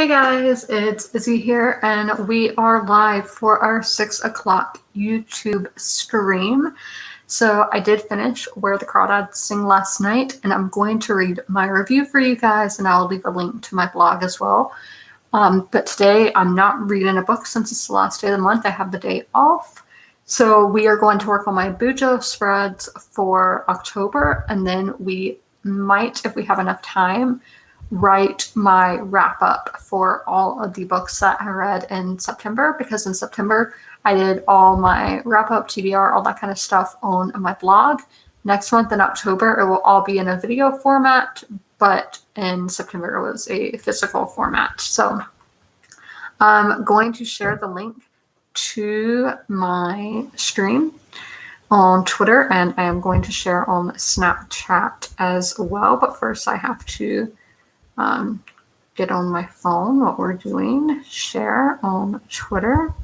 Hey guys, it's Izzy here, and we are live for our 6 o'clock YouTube stream. So I did finish Where the Crawdads Sing last night, and I'm going to read my review for you guys, and I'll leave a link to my blog as well. But today I'm not reading a book since it's the last day of the month. I have the day off. So we are going to work on my BuJo spreads for October, and then we might, if we have enough time, write my wrap up for all of the books that I read in September, because in September I did all my wrap up, TBR, all that kind of stuff on my blog. Next month in October, it will all be in a video format, but in September it was a physical format. So I'm going to share the link to my stream on Twitter, and I am going to share on Snapchat as well. But first I have to get on my phone what we're doing, share on Twitter.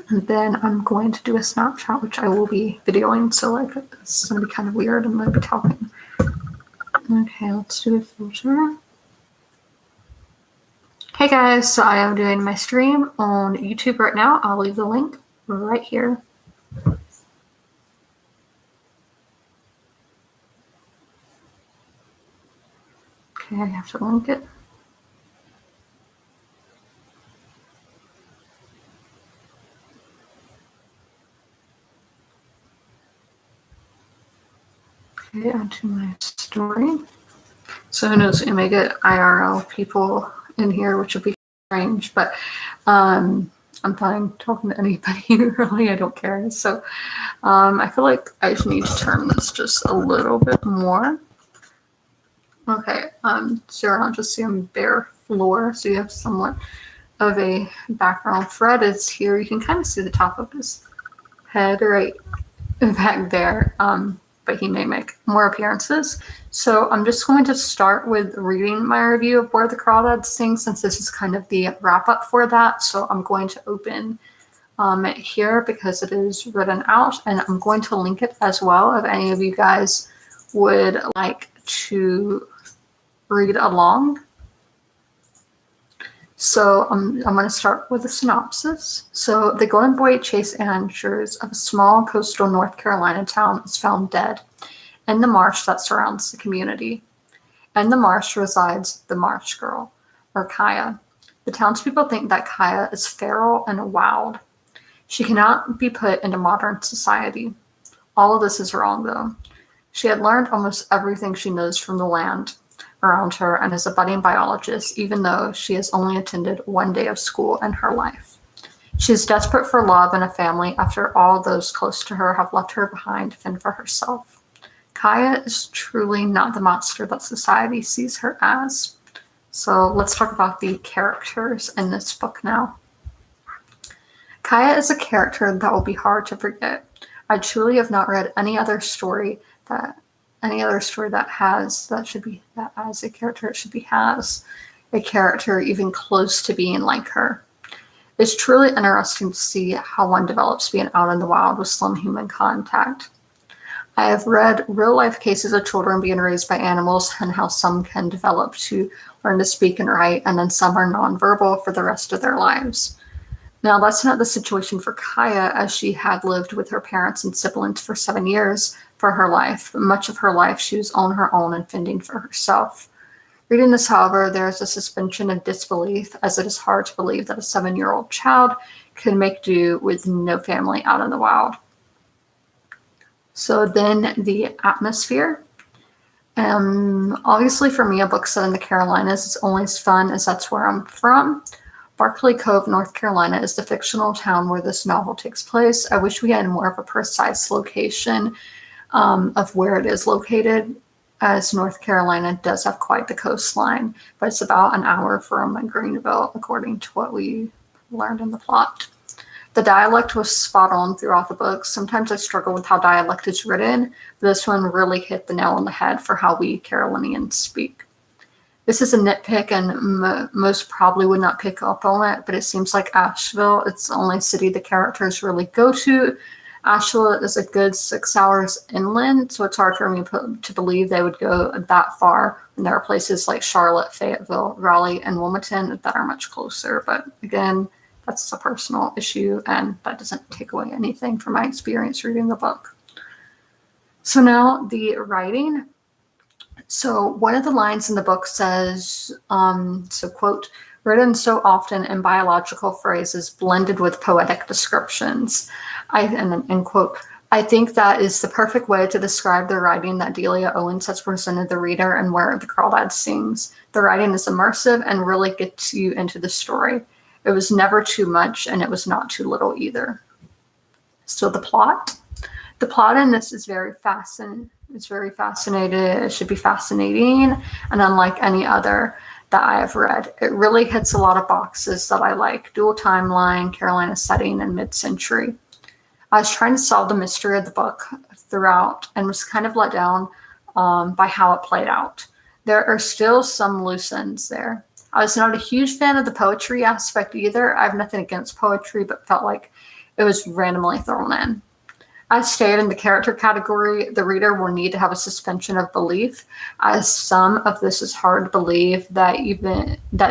And then I'm going to do a Snapchat, which I will be videoing, so like it's going to be kind of weird. I'm going to be talking. Okay, let's do a filter. Hey guys, so I am doing my stream on YouTube right now. I'll leave the link right here. Okay, I have to link it. Okay, onto my story. So who knows, we may get IRL people in here, which will be strange, but I'm fine talking to anybody, really, I don't care. So I feel like I just need to turn this just a little bit more. Okay, so you're not just seeing bare floor, so you have somewhat of a background. Fred is here. You can kind of see the top of his head right back there, but he may make more appearances. So I'm just going to start with reading my review of Where the Crawdads Sing, since this is kind of the wrap-up for that. So I'm going to open it here because it is written out, and I'm going to link it as well if any of you guys would like to read along. So I'm going to start with a synopsis. So the Golden Boy Chase Andrews of a small coastal North Carolina town is found dead in the marsh that surrounds the community. In the marsh resides the Marsh Girl, or Kaya. The townspeople think that Kaya is feral and wild. She cannot be put into modern society. All of this is wrong, though. She had learned almost everything she knows from the land around her and is a budding biologist, even though she has only attended one day of school in her life. She is desperate for love and a family after all those close to her have left her behind to fend for herself. Kaya is truly not the monster that society sees her as. So let's talk about the characters in this book now. Kaya is a character that will be hard to forget. I truly have not read any other story that has a character even close to being like her. It's truly interesting to see how one develops being out in the wild with some human contact. I have read real-life cases of children being raised by animals and how some can develop to learn to speak and write, and then some are nonverbal for the rest of their lives. Now, that's not the situation for Kaya, as she had lived with her parents and siblings for 7 years for her life. Much of her life, she was on her own and fending for herself. Reading this, however, there is a suspension of disbelief, as it is hard to believe that a 7-year-old child could make do with no family out in the wild. So then the atmosphere. Obviously for me, a book set in the Carolinas is only as fun as that's where I'm from. Barkley Cove, North Carolina is the fictional town where this novel takes place. I wish we had more of a precise location of where it is located, as North Carolina does have quite the coastline, but it's about an hour from Greenville, according to what we learned in the plot. The dialect was spot on throughout the book. Sometimes I struggle with how dialect is written, but this one really hit the nail on the head for how we Carolinians speak. This is a nitpick, and most probably would not pick up on it, but it seems like Asheville, it's the only city the characters really go to, Asheville is a good 6 hours inland, so it's hard for me to believe they would go that far. And there are places like Charlotte, Fayetteville, Raleigh, and Wilmington that are much closer. But again, that's a personal issue, and that doesn't take away anything from my experience reading the book. So now the writing. So one of the lines in the book says, quote, written so often in biological phrases blended with poetic descriptions. End quote. I think that is the perfect way to describe the writing that Delia Owens has presented the reader and where the Crawdads sings. The writing is immersive and really gets you into the story. It was never too much, and it was not too little either. So the plot. The plot in this is very fascinating. It's very fascinating. It should be fascinating, and unlike any other that I have read. It really hits a lot of boxes that I like. Dual timeline, Carolina setting, and mid-century. I was trying to solve the mystery of the book throughout and was kind of let down by how it played out. There are still some loose ends there. I was not a huge fan of the poetry aspect either. I have nothing against poetry, but felt like it was randomly thrown in. I stayed in the character category. The reader will need to have a suspension of belief, as some of this is hard to believe that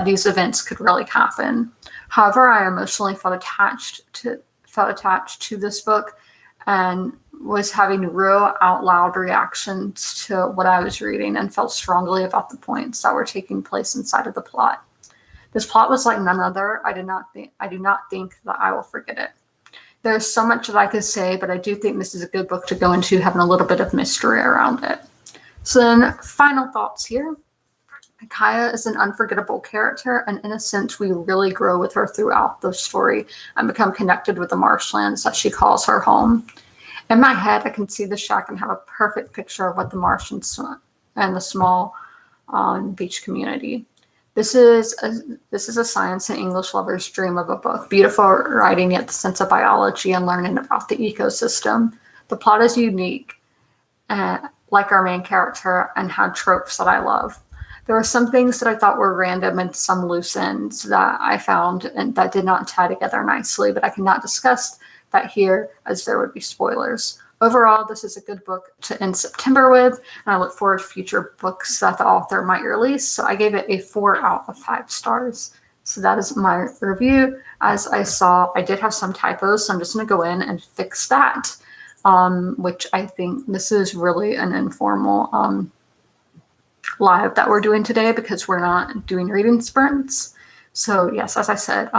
these events could really happen. However, I emotionally felt attached to this book and was having real out loud reactions to what I was reading and felt strongly about the points that were taking place inside of the plot. This plot was like none other. I do not think that I will forget it. There's so much that I could say, but I do think this is a good book to go into, having a little bit of mystery around it. So then, final thoughts here. Kaya is an unforgettable character, and in a sense, we really grow with her throughout the story and become connected with the marshlands that she calls her home. In my head, I can see the shack and have a perfect picture of what the marsh and the small beach community. This is a science and English lover's dream of a book. Beautiful writing, yet the sense of biology and learning about the ecosystem. The plot is unique, like our main character, and had tropes that I love. There were some things that I thought were random and some loose ends that I found and that did not tie together nicely, but I cannot discuss that here as there would be spoilers. Overall, this is a good book to end September with, and I look forward to future books that the author might release. So I gave it a 4 out of 5 stars. So that is my review. As I saw, I did have some typos, so I'm just going to go in and fix that, which I think this is really an informal live that we're doing today because we're not doing reading sprints. So yes, as I said,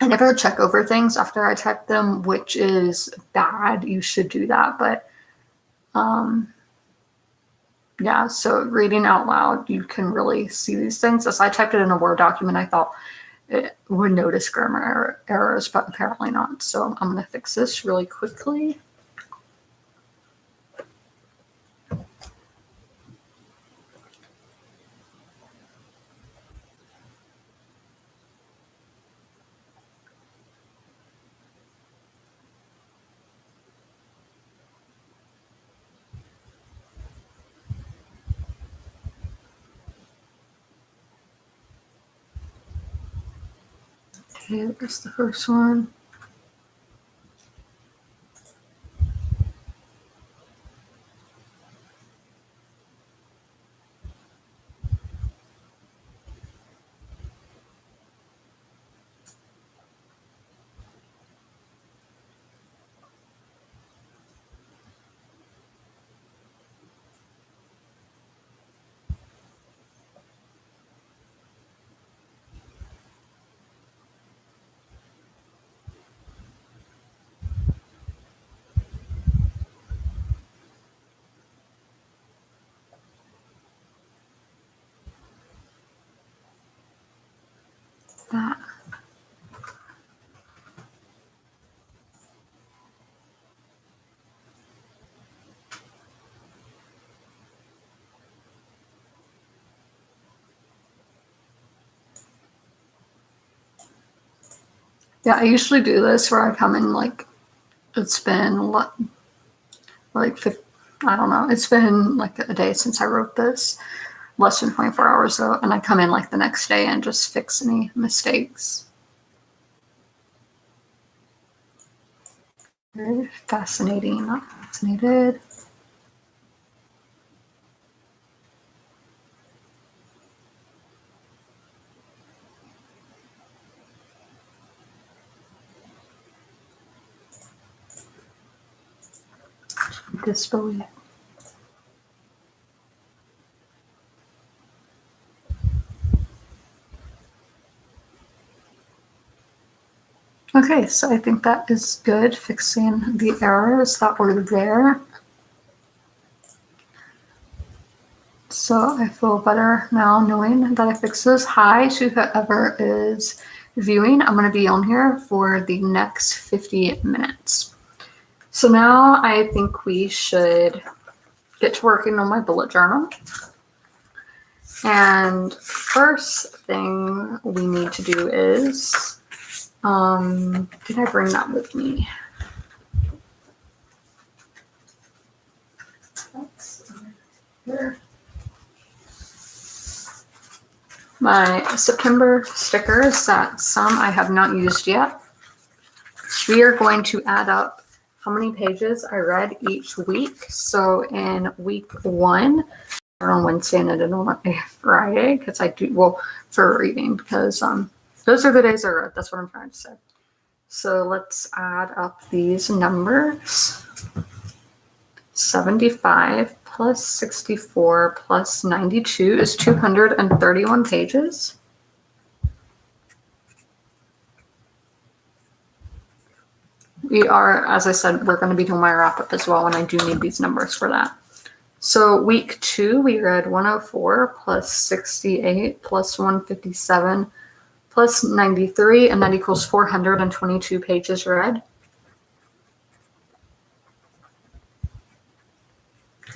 I never check over things after I type them, which is bad. You should do that. But yeah, so reading out loud, you can really see these things. As I typed it in a Word document, I thought it would notice grammar errors, but apparently not. So I'm going to fix this really quickly. Okay, that's the first one. That. Yeah, I usually do this where I come in like, it's been like I don't know, it's been like a day since I wrote this, less than 24 hours ago, and I come in like the next day and just fix any mistakes. Very fascinating, not fascinated. Disbelief. Okay, so I think that is good, fixing the errors that were there. So I feel better now knowing that I fixed those. Hi to whoever is viewing. I'm going to be on here for the next 50 minutes. So now I think we should get to working on my bullet journal. And first thing we need to do is, did I bring that with me? That's here. My September stickers, that some I have not used yet. We are going to add up how many pages I read each week. So in week 1, on Wednesday and I did on a Friday, because I do, well, for reading, because those are the days I read. That's what I'm trying to say. So let's add up these numbers. 75 plus 64 plus 92 is 231 pages. We are, as I said, we're going to be doing my wrap up as well, and I do need these numbers for that. So week 2, we read 104 plus 68 plus 157 plus 93, and that equals 422 pages read.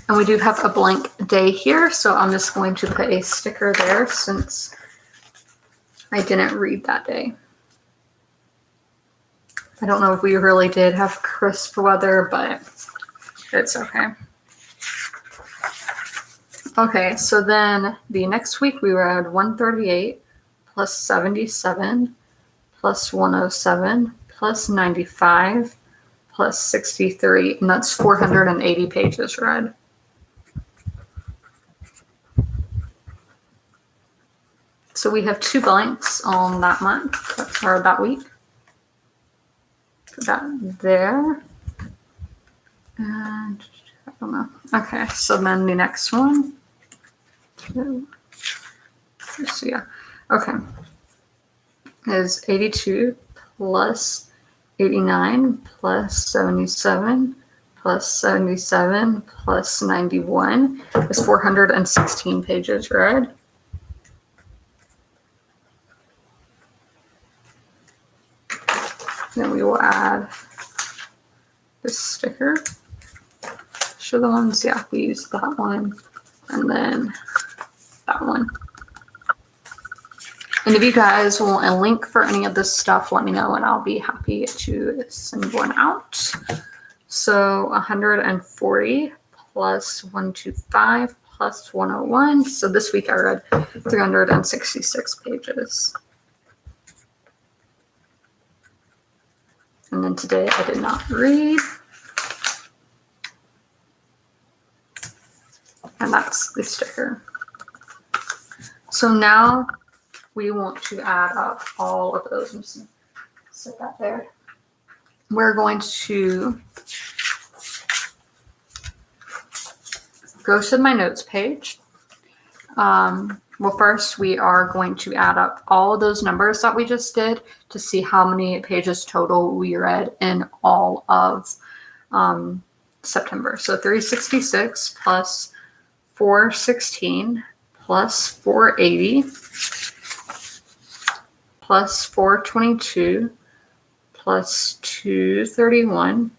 And we do have a blank day here, so I'm just going to put a sticker there since I didn't read that day. I don't know if we really did have crisp weather, but it's okay. Okay, so then the next week we read 138 plus 77 plus 107 plus 95 plus 63, and that's 480 pages read. So we have 2 blanks on that month, or that week. Put that there. And I don't know. Okay, so then the next one. So yeah, okay. Is 82 plus 89 plus 77 plus 77 plus 91 is 416 pages read. Then we will add this sticker. Show the ones, yeah, we used that one, and then that one. And if you guys want a link for any of this stuff, let me know and I'll be happy to send one out. So 140 plus 125 plus 101. So this week I read 366 pages. And then today I did not read. And that's the sticker. So now we want to add up all of those. I'm just going to set that there. We're going to go to my notes page. Well, first we are going to add up all of those numbers that we just did to see how many pages total we read in all of September. So 366 plus 416 plus 480 plus 422 plus 231.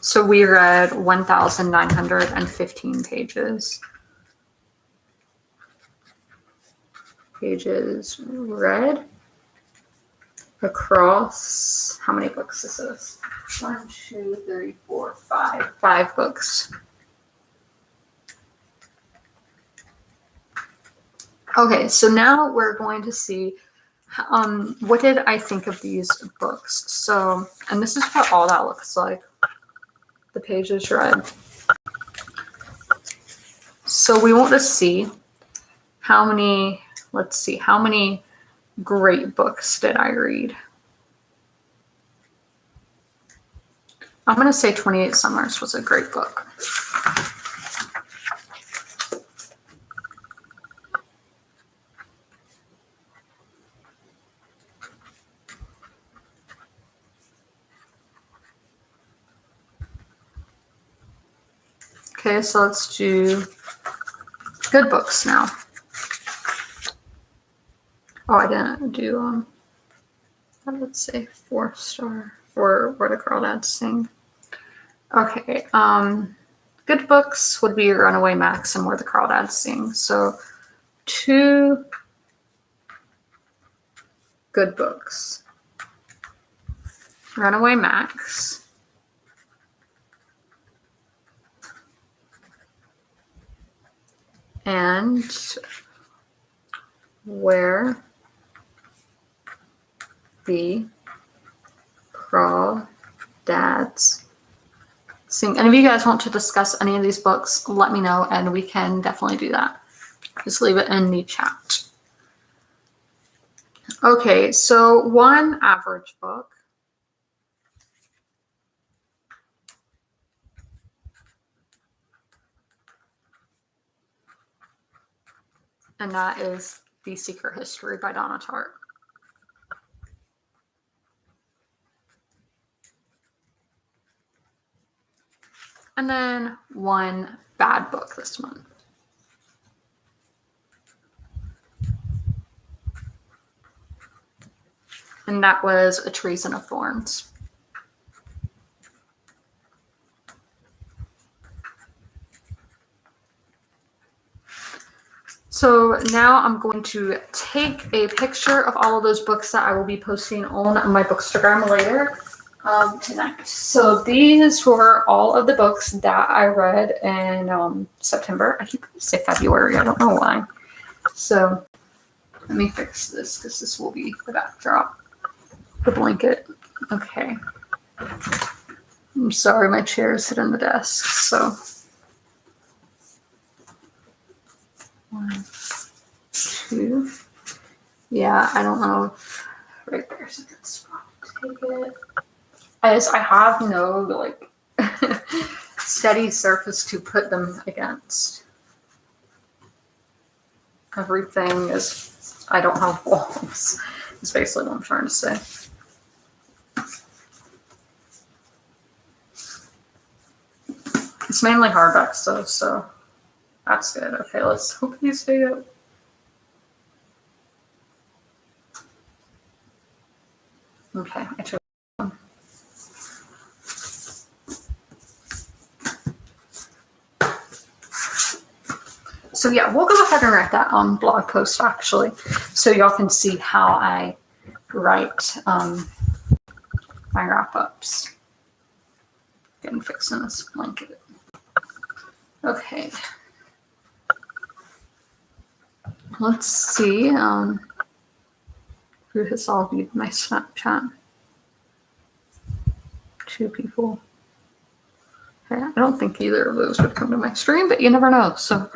So we read 1,915 pages. Pages read across, how many books is this? 1, 2, 3, 4, 5. 5 books. Okay, so now we're going to see What did I think of these books? So, and this is what all that looks like. The pages read. So we want to see how many, let's see, how many great books did I read? I'm going to say 28 Summers was a great book. Okay, so let's do good books now. Oh, I didn't do, let's say 4-star for Where the Crawdads Sing. Okay, good books would be Runaway Max and Where the Crawdads Sing. So 2 good books. Runaway Max. And Where the Crawdads Sing. And if you guys want to discuss any of these books, let me know and we can definitely do that. Just leave it in the chat. Okay, so one average book. And that is The Secret History by Donna Tartt. And then one bad book this month. And that was A Treason of Thorns. So now I'm going to take a picture of all of those books that I will be posting on my Bookstagram later tonight. So these were all of the books that I read in September. I keep going to say February. I don't know why. So let me fix this because this will be the backdrop. The blanket. Okay. I'm sorry, my chair is sitting on the desk. So 1, 2. Yeah, I don't know if right there's a good spot to take it. I have no like steady surface to put them against. Everything is, I don't have walls. Is basically what I'm trying to say. It's mainly hardbacks though, so that's good. Okay, let's hope these stay up. Okay, I took them. So yeah, we'll go ahead and write that blog post actually, so y'all can see how I write my wrap-ups. Getting fixing this blanket. Okay. Let's see who has all viewed my Snapchat. 2 people. Okay, I don't think either of those would come to my stream, but you never know. So,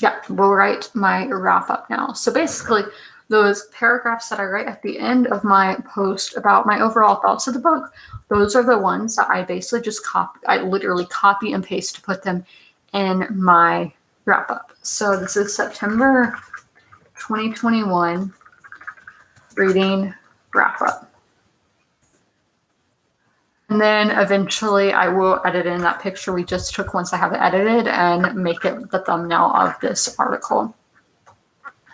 yeah, we'll write my wrap up now. So basically, those paragraphs that I write at the end of my post about my overall thoughts of the book, those are the ones that I basically just I literally copy and paste to put them in my wrap up. So this is September 2021 reading wrap up. And then eventually I will edit in that picture we just took once I have it edited and make it the thumbnail of this article.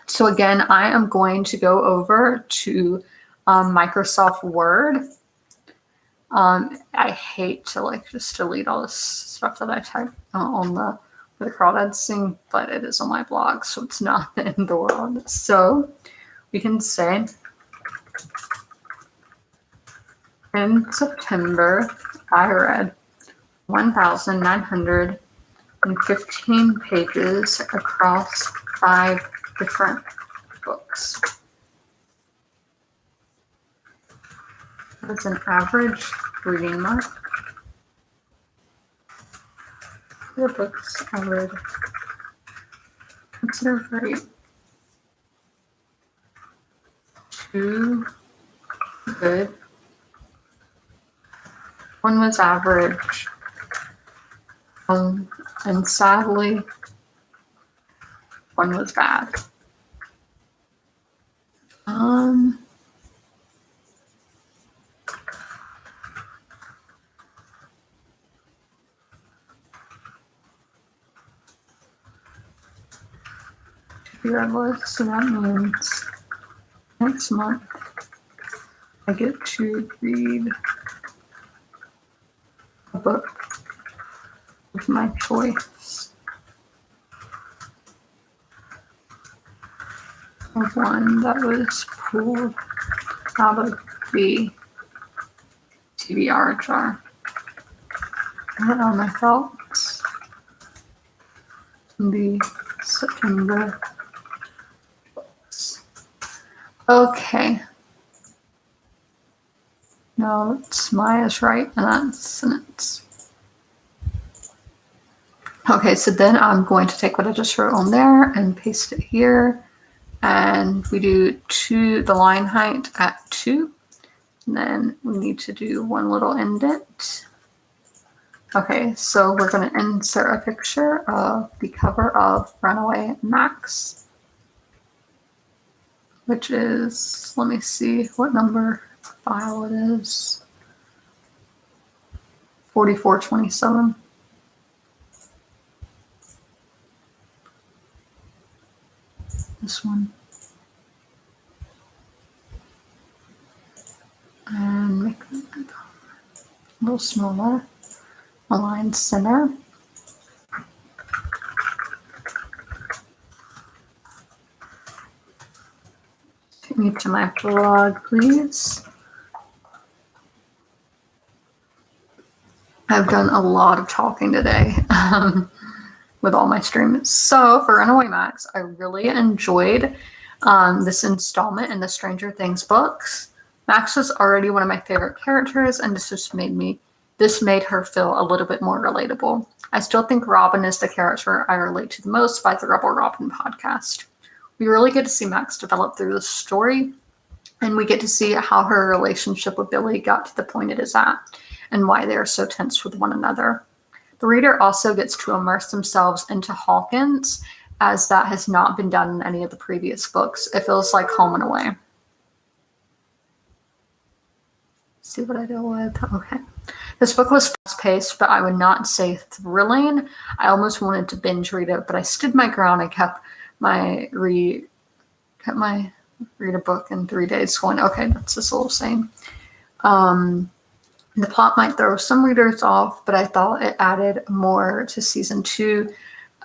So again, I am going to go over to Microsoft Word. I hate to like just delete all this stuff that I typed on the Crawdads Sing, but it is on my blog, so it's not the end of the world. So we can say in September, I read 1,915 pages across 5 different Max. That's an average reading mark. Your books I would consider very too good. One was average. And sadly, one was bad. So that means next month I get to read a book of my choice. Of one that was pulled out of the TBR jar. I don't know my thoughts. The September. Okay. No, it's Maya's right, and that's sentence. Okay, so then I'm going to take what I just wrote on there and paste it here. And we do the line height at 2. And then we need to do one little indent. Okay, so we're going to insert a picture of the cover of Runaway Max, which is, let me see what number file it is. 4427. This one. And make it a little smaller. Align center. Take me to my blog, please. I've done a lot of talking today with all my streams. So for Runaway Max, I really enjoyed this installment in the Stranger Things books. Max was already one of my favorite characters, and this made her feel a little bit more relatable. I still think Robin is the character I relate to the most by the Rebel Robin podcast. We really get to see Max develop through the story, and we get to see how her relationship with Billy got to the point it is at, and why they are so tense with one another. The reader also gets to immerse themselves into Hawkins, as that has not been done in any of the previous books. It feels like home and away. See what I deal with? Okay. This book was fast-paced, but I would not say thrilling. I almost wanted to binge read it, but I stood my ground. I kept my read a book in 3 days going, okay, that's this little saying. The plot might throw some readers off, but I thought it added more to season 2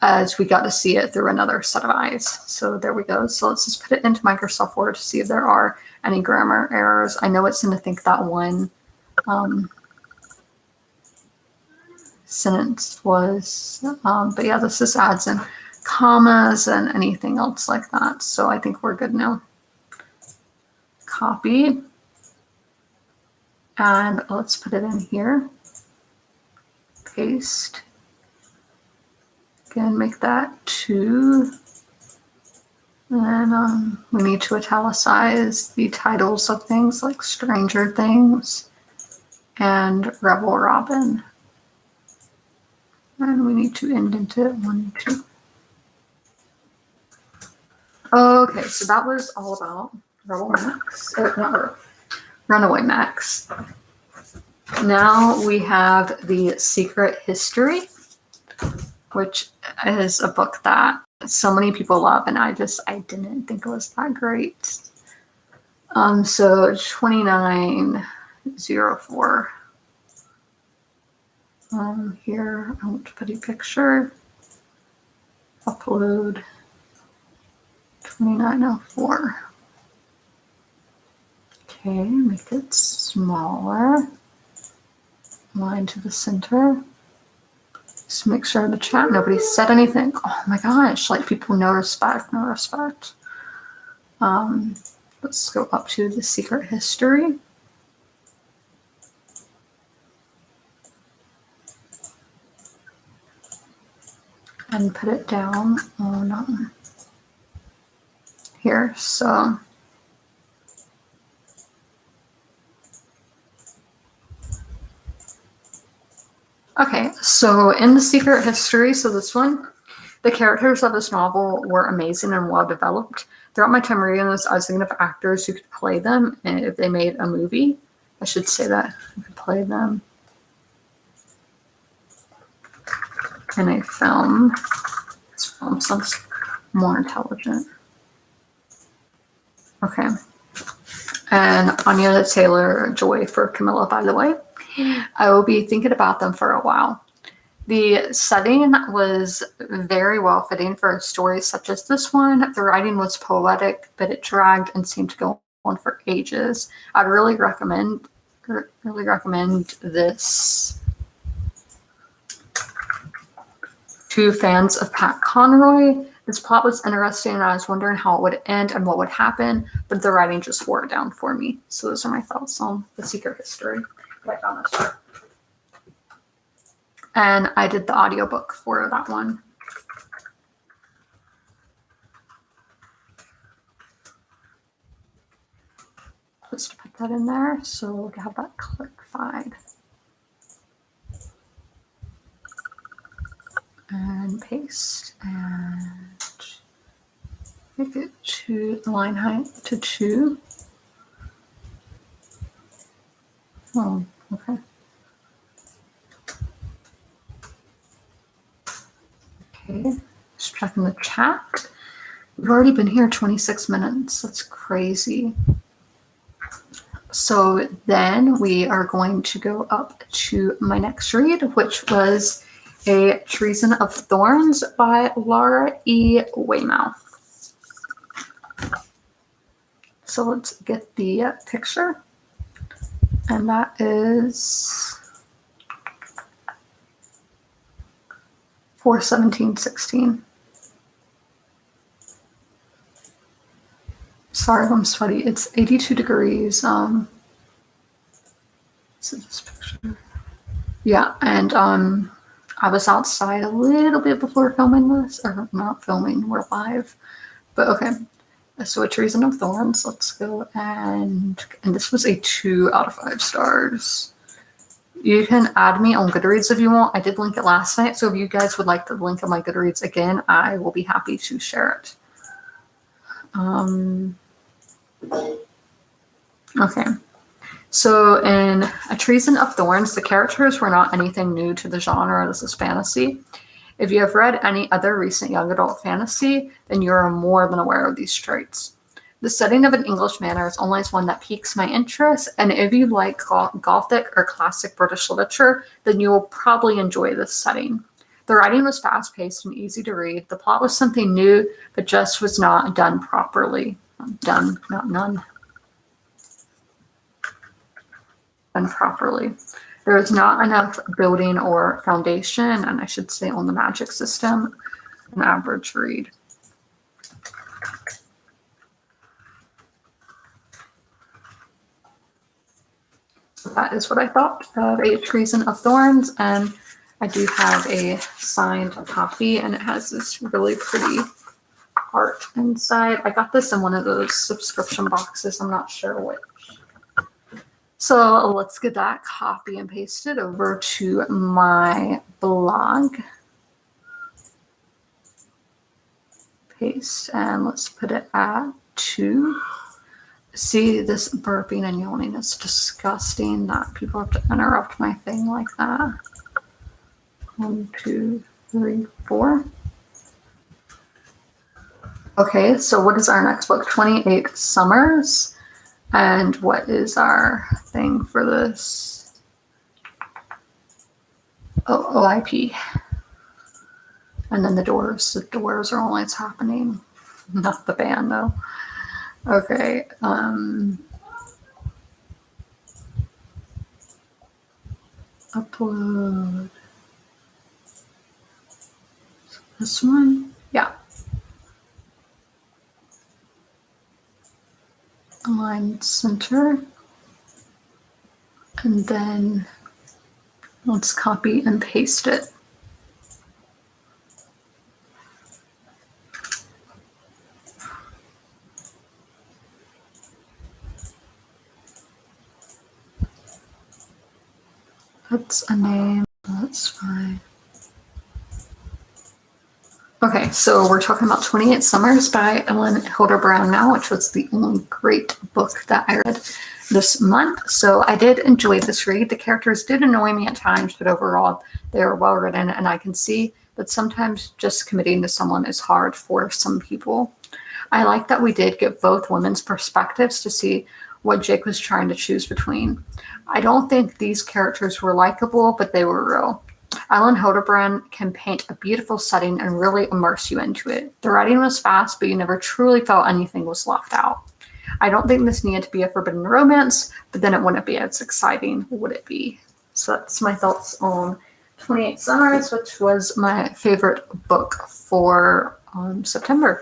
as we got to see it through another set of eyes. So there we go. So let's just put it into Microsoft Word to see if there are any grammar errors. I know it's going to think that one sentence was, but yeah, this just adds in commas and anything else like that. So I think we're good now. Copy. And let's put it in here. Paste. Again, make that 2. And we need to italicize the titles of things like Stranger Things and Rebel Robin. And we need to indent it 1, 2. Okay, so that was all about Rebel Max. Runaway Max. Now we have The Secret History, which is a book that so many people love, and I didn't think it was that great. So 2904. Here I want to put a picture. Upload 2904. Okay, make it smaller. Line to the center. Just make sure in the chat nobody said anything. Oh my gosh, like people no respect. Let's go up to the secret history. And put it down on here. So okay, so in the secret history, so this one, the characters of this novel were amazing and well developed. Throughout my time reading this, I was thinking of actors who could play them, and if they made a movie, I should say that, who could play them in a film. This film sounds more intelligent. Okay. And Anya Taylor-Joy for Camilla, by the way. I will be thinking about them for a while. The setting was very well fitting for a story such as this one. The writing was poetic, but it dragged and seemed to go on for ages. I'd really recommend this to fans of Pat Conroy. This plot was interesting, and I was wondering how it would end and what would happen, but the writing just wore it down for me. So those are my thoughts on The Secret History that I found this book. And I did the audiobook for that one. Just put that in there so we'll have that clarified. And paste and make it to the line height to 2. Oh, okay. Okay, just checking the chat. We've already been here 26 minutes. That's crazy. So then we are going to go up to my next read, which was A Treason of Thorns by Laura E. Weymouth. So let's get the picture. And that is 4/17/16. Sorry, I'm sweaty. It's 82 degrees. So this picture. Yeah, and I was outside a little bit before filming this, or not filming, we're live. But okay. So A Treason of Thorns, let's go and this was a 2 out of 5 stars. You can add me on Goodreads if you want. I did link it last night, so if you guys would like the link of my Goodreads again, I will be happy to share it. Okay. So in A Treason of Thorns, the characters were not anything new to the genre. This is fantasy. If you have read any other recent young adult fantasy, then you are more than aware of these traits. The setting of an English manor is always one that piques my interest, and if you like Gothic or classic British literature, then you will probably enjoy this setting. The writing was fast-paced and easy to read. The plot was something new, but just was not done properly. Done properly. There is not enough building or foundation, and I should say on the magic system, an average read. So that is what I thought of A Treason of Thorns, and I do have a signed copy, and it has this really pretty art inside. I got this in one of those subscription boxes. I'm not sure which. So let's get that copy and paste it over to my blog. Paste, and let's put it at 2. See, this burping and yawning is disgusting that people have to interrupt my thing like that. 1, 2, 3, 4. Okay, so what is our next book? 28 Summers. And what is our thing for this? Oh, OIP. And then the doors. The doors are when it's happening. Not the band, though. Okay. Upload. This one? Yeah. align center. And then let's copy and paste it. That's a name, that's fine. Okay, so we're talking about 28 Summers by Hildebrand now, which was the only great book that I read this month. So I did enjoy this read. The characters did annoy me at times, but overall they were well written, and I can see that sometimes just committing to someone is hard for some people. I like that we did get both women's perspectives to see what Jake was trying to choose between. I don't think these characters were likable, but they were real. Hildebrand can paint a beautiful setting and really immerse you into it. The writing was fast, but you never truly felt anything was left out. I don't think this needed to be a forbidden romance, but then it wouldn't be as exciting, would it be? So that's my thoughts on 28 Summers, which was my favorite book for September.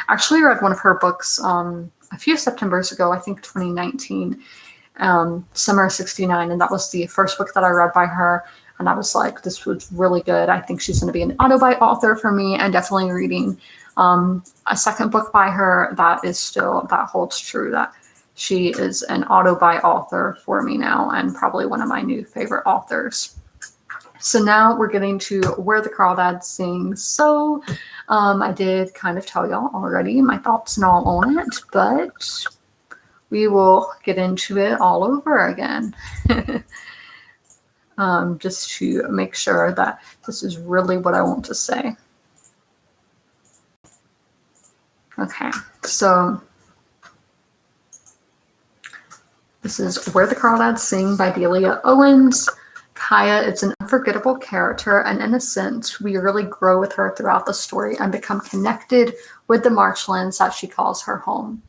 I actually read one of her books a few Septembers ago, I think 2019, Summer 69, and that was the first book that I read by her. And I was like, this was really good. I think she's going to be an auto-buy author for me, and definitely reading a second book by her that holds true, that she is an auto-buy author for me now, and probably one of my new favorite authors. So now we're getting to Where the Crawdads Sing. So I did kind of tell y'all already my thoughts and all on it, but we will get into it all over again. Just to make sure that this is really what I want to say. Okay, so this is Where the Crawdads Sing by Delia Owens. Kaya is an unforgettable character, and in a sense, we really grow with her throughout the story and become connected with the marshlands that she calls her home.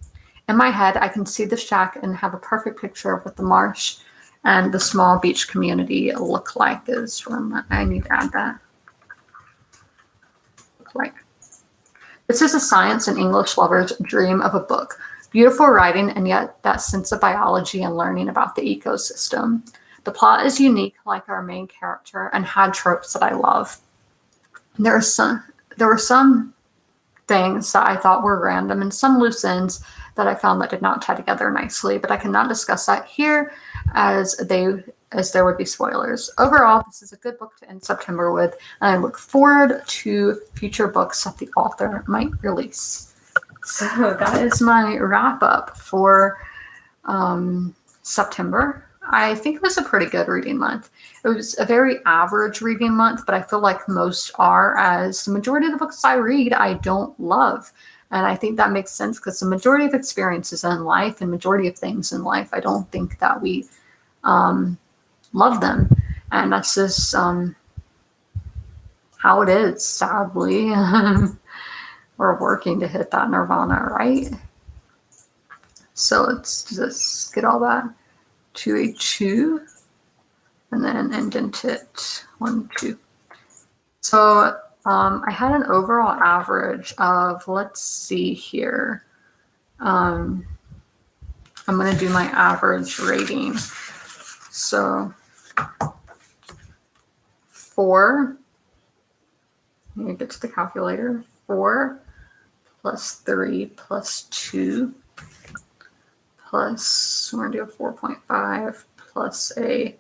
In my head, I can see the shack and have a perfect picture of what the marsh and the small beach community look like. I need to add that. Look like. This is a science and English lover's dream of a book. Beautiful writing, and yet that sense of biology and learning about the ecosystem. The plot is unique, like our main character, and had tropes that I love. There were some things that I thought were random and some loose ends that I found that did not tie together nicely, but I cannot discuss that here as there would be spoilers. Overall, this is a good book to end September with, and I look forward to future books that the author might release. So that is my wrap up for September. I think it was a pretty good reading month. It was a very average reading month, but I feel like most are, as the majority of the books I read, I don't love. And I think that makes sense because the majority of experiences in life and majority of things in life, I don't think that we love them. And that's just how it is, sadly. We're working to hit that nirvana, right? So let's just get all that to a 2 and then indent it 1, 2. So I had an overall average of, let's see here. I'm going to do my average rating. So 4, let me get to the calculator. 4 plus 3 plus 2 plus, we're going to do a 4.5 plus a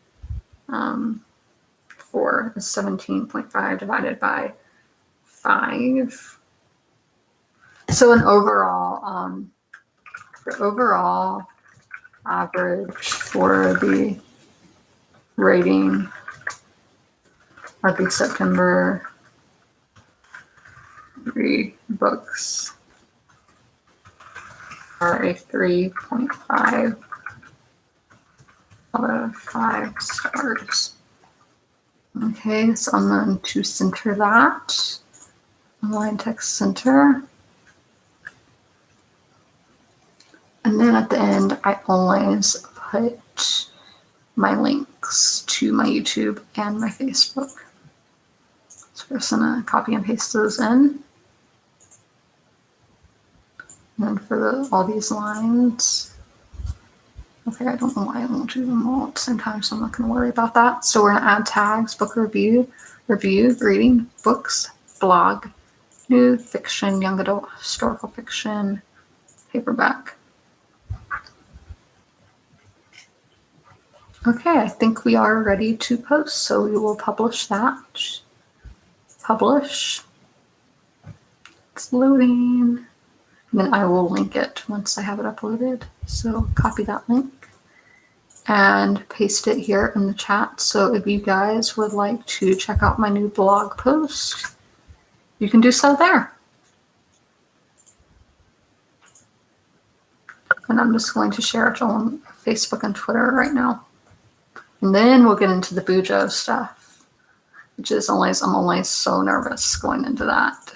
4 is 17.5 divided by 5. So an overall, the overall average for the rating of the September 3 books are a 3.5 out of 5 stars. Okay, so I'm going to center that. Align text center. And then at the end, I always put my links to my YouTube and my Facebook. So we're just going to copy and paste those in. And then for all these lines, Okay, I don't know why I won't do them all at the same time, so I'm not going to worry about that. So we're going to add tags, book review, reading, books, blog, new fiction, young adult, historical fiction, paperback. Okay, I think we are ready to post, so we will publish that. Publish. It's loading. And then I will link it once I have it uploaded. So copy that link and paste it here in the chat. So if you guys would like to check out my new blog post, you can do so there. And I'm just going to share it on Facebook and Twitter right now. And then we'll get into the BuJo stuff, which is I'm only so nervous going into that.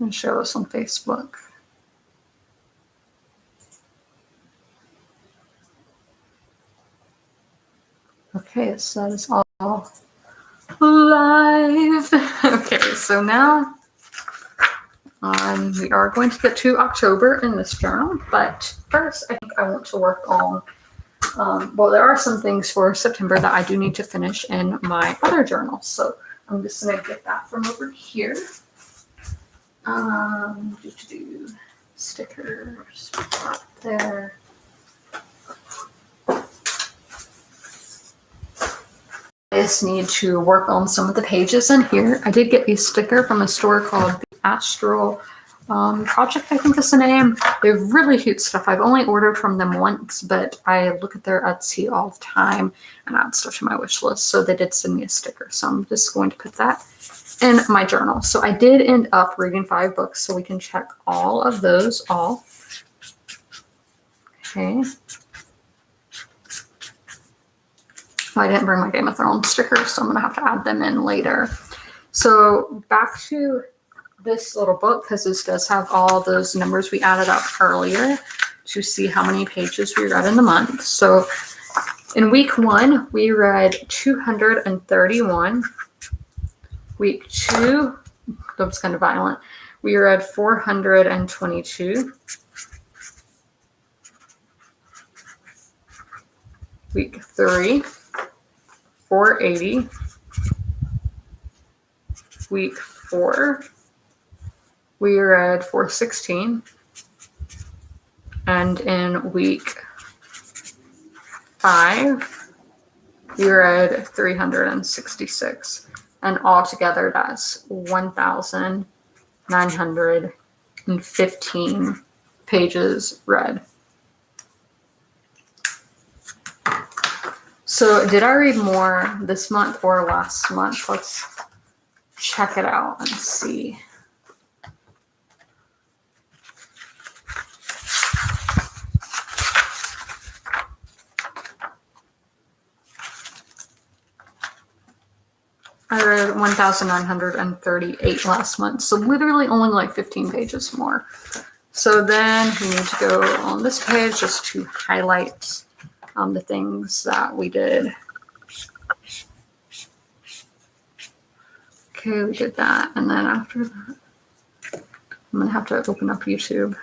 And show us on Facebook. Okay, so that is all live. Okay, so now we are going to get to October in this journal, but first I think I want to work on, well, there are some things for September that I do need to finish in my other journal, so I'm just going to get that from over here. Do stickers there. I just need to work on some of the pages in here. I did get a sticker from a store called the Astral Project, I think is the name. They have really cute stuff. I've only ordered from them once, but I look at their Etsy all the time and add stuff to my wish list. So they did send me a sticker. So I'm just going to put that in my journal. So I did end up reading 5 books, so we can check all of those off. Okay. I didn't bring my Game of Thrones stickers, so I'm going to have to add them in later. So back to this little book, because this does have all those numbers we added up earlier to see how many pages we read in the month. So in week 1, we read 231. Week 2, that was kind of violent. We read 422. Week 3, 480. Week 4, we read 416. And in week 5, we read 366. And altogether, that's 1,915 pages read. So did I read more this month or last month? Let's check it out and see. I read 1,938 last month, so literally only like 15 pages more. So then we need to go on this page just to highlight the things that we did. Okay, we did that, and then after that, I'm gonna have to open up YouTube.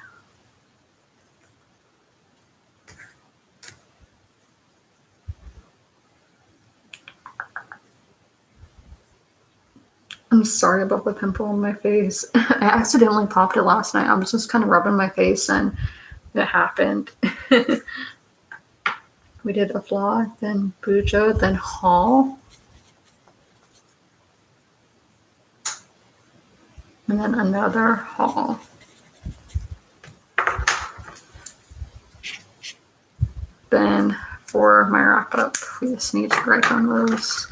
I'm sorry about the pimple on my face. I accidentally popped it last night. I was just kind of rubbing my face and it happened. We did a vlog, then BuJo, then haul. And then another haul. Then for my wrap it up, we just need to write on those.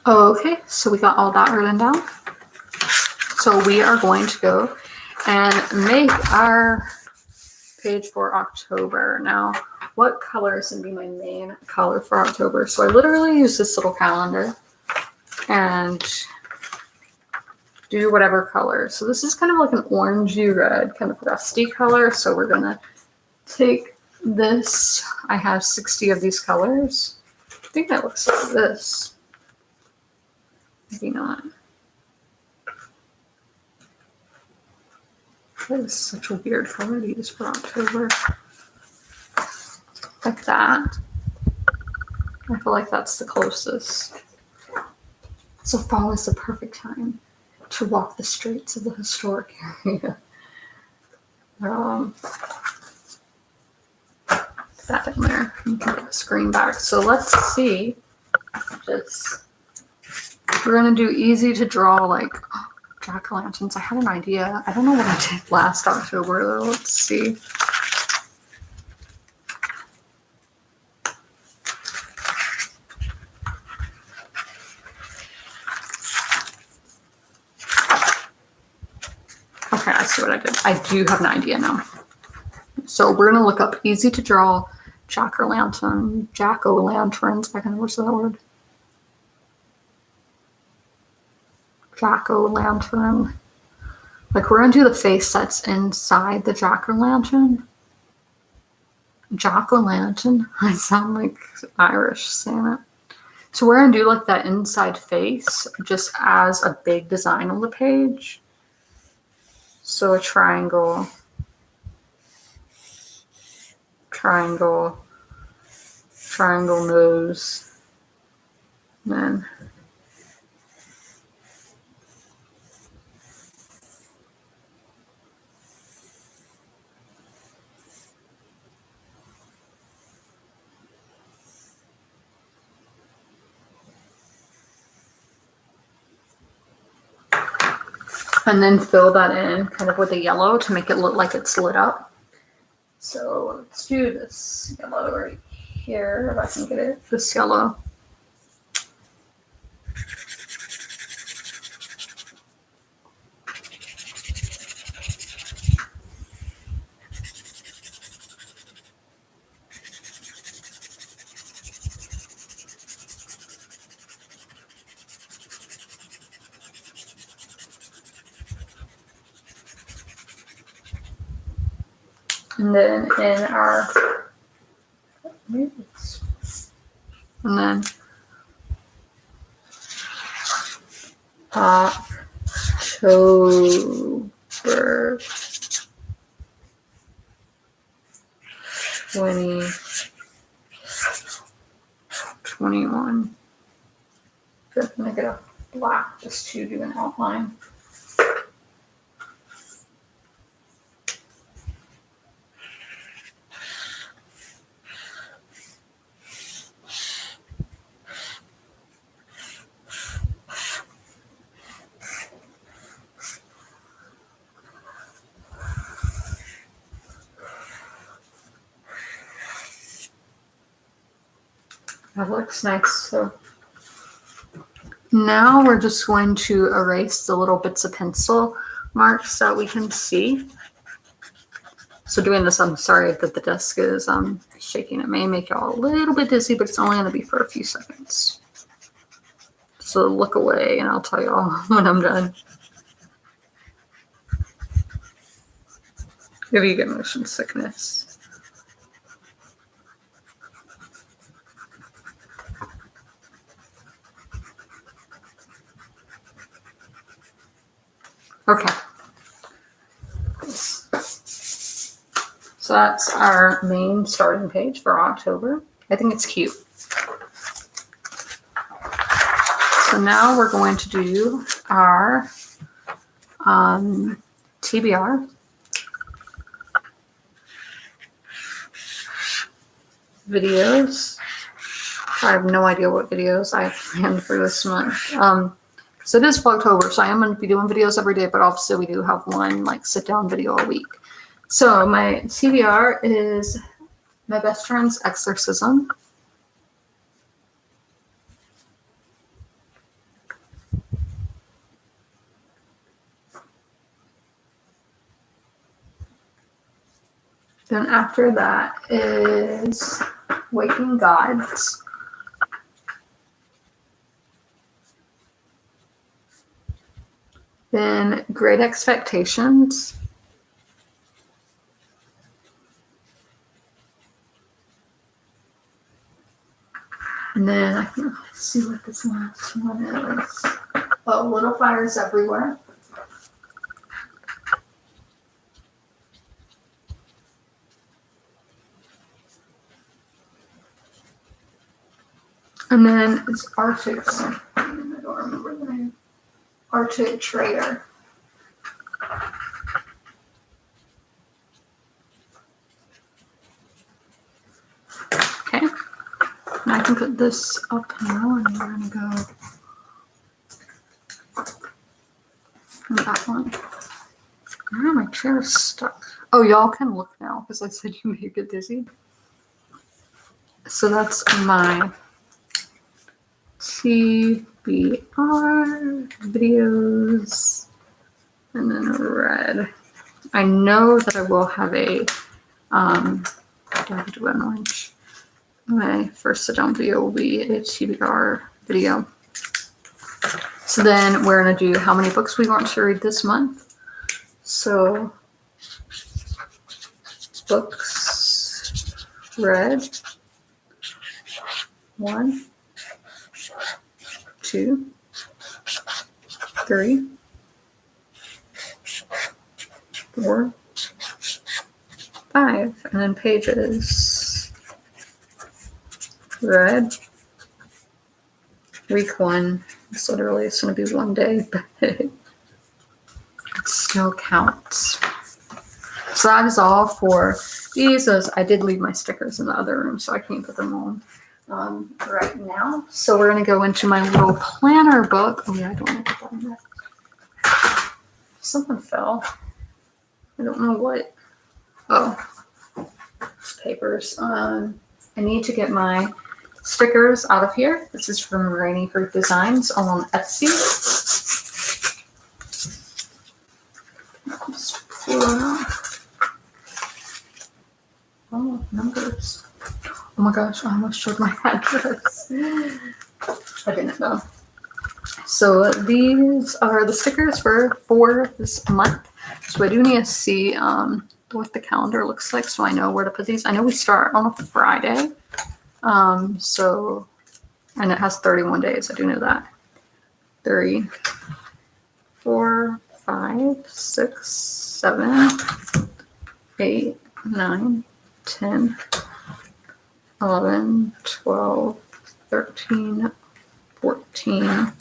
Okay, so we got all that written down. So we are going to go and make our page for October. Now, what color is going to be my main color for October? So I literally use this little calendar and do whatever color. So this is kind of like an orangey red, kind of rusty color. So we're going to take this. I have 60 of these colors. I think that looks like this. Maybe not. That is such a weird color to use for October. Like that. I feel like that's the closest. So fall is the perfect time to walk the streets of the historic area. Put that in there. You can get the screen back. So let's see. We're gonna do easy to draw, like jack-o'-lanterns. I had an idea. I don't know what I did last October though. Let's see. Okay, I see what I did. I do have an idea now. So we're gonna look up easy to draw jack-o'-lanterns. I can never say that word. Jack-o'-lantern. Like we're gonna do the face that's inside the jack-o'-lantern. Jack-o'-lantern. I sound like Irish saying it. So we're gonna do like that inside face just as a big design on the page. So a triangle, triangle, triangle nose, and then fill that in kind of with a yellow to make it look like it's lit up. So let's do this yellow right here, if I can get it. This yellow. And then in our, and then October 2021. Good, I'm gonna get a black just to do an outline. That looks nice. So now we're just going to erase the little bits of pencil marks that we can see. So doing this, I'm sorry that the desk is shaking. It may make y'all a little bit dizzy, but it's only going to be for a few seconds. So look away and I'll tell y'all when I'm done. If you get motion sickness. Okay. So that's our main starting page for October. I think it's cute. So now we're going to do our TBR. Videos. I have no idea what videos I planned for this month. So it is October, so I am going to be doing videos every day, but obviously we do have one like sit down video a week. So my TBR is my best friend's exorcism. Then after that is Waking Gods. Then Great Expectations. And then I can see what this last one is. Oh, Little Fires Everywhere. And then it's Arctic something. I don't remember the name. Arctic Trader. Okay. And I can put this up now and we're gonna go on that one. Oh, my chair is stuck. Oh, y'all can look now because I said you may get dizzy. So that's my TBR videos, and then red. I know that I will have a do I have to do an orange? My first sit down video will be a TBR video. So then we're gonna do how many books we want to read this month. So books read 1, 2, 3, 4, 5, and then pages read week 1. It's literally it's gonna be one day, but it still counts. So that is all for these. As I did leave my stickers in the other room, so I can't put them on right now. So we're gonna go into my little planner book. Oh yeah, I don't want to put that in there. Something fell. I don't know what. Oh, it's papers. I need to get my stickers out of here. This is from Rainy Fruit Designs on Etsy. Just pull it out. Oh, numbers. Oh my gosh, I almost showed my address. I didn't know. So these are the stickers for this month. So I do need to see what the calendar looks like so I know where to put these. I know we start on a Friday. So, and it has 31 days. I do know that. 3, 4, 5, 6, 7, 8, 9, 10, 11, 12, 13, 14,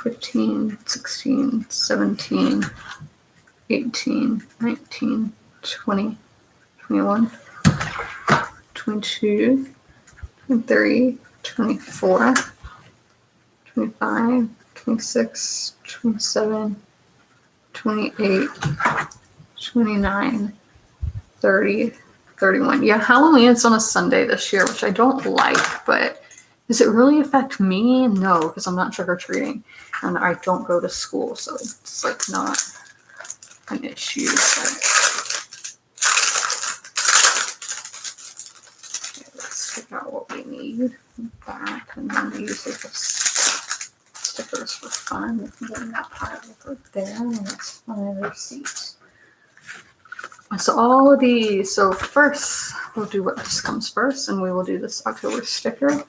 15, 16, 17, 18, 19, 20, 21, 22, 23, 24, 25, 26, 27, 28, 29, 30, 31. Yeah, Halloween is on a Sunday this year, which I don't like, but does it really affect me? No, because I'm not trick-or-treating and I don't go to school, so it's like not an issue. But okay, let's pick out what we need back, and then we use like stickers for fun. We can get in that pile over there, and let's find another seat. So all of these, so first we'll do what just comes first, and we will do this October sticker.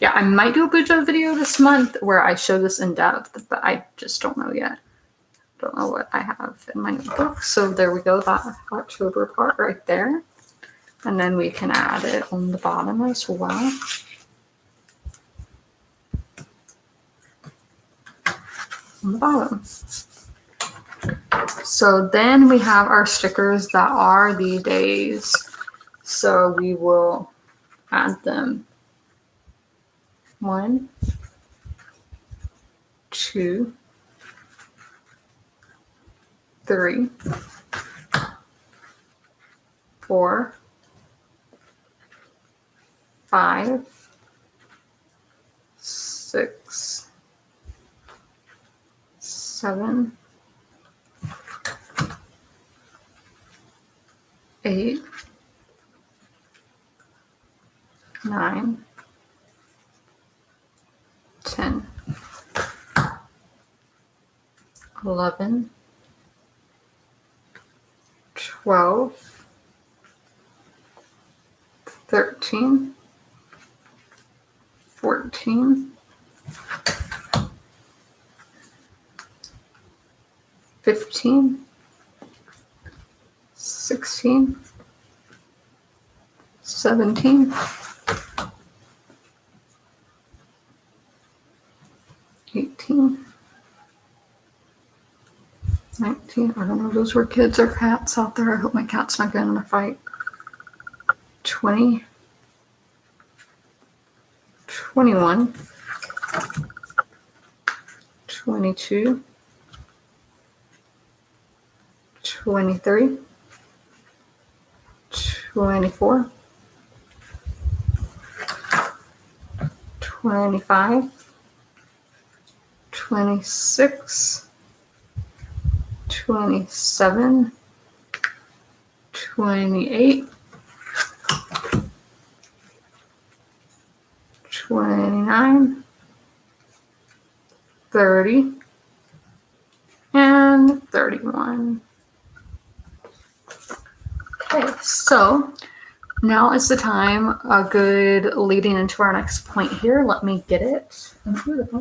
Yeah, I might do a BuJo video this month where I show this in depth, but I just don't know yet. Don't know what I have in my notebook. So there we go, that October part right there. And then we can add it on the bottom as well. On the bottom. So then we have our stickers that are the days. So we will add them. 1, 2, 3, 4, 5, 6, 7, 8, 9, 10, 11, 12, 13, 14, 15, 16, 17, 18, 19. I don't know if those were kids or cats out there. I hope my cat's not getting in a fight. 20, 21, 22, 23, 24, 25, 26, 27, 28, 29, 30, and 31. Okay, so now is the time, a good leading into our next point here. Let me get it.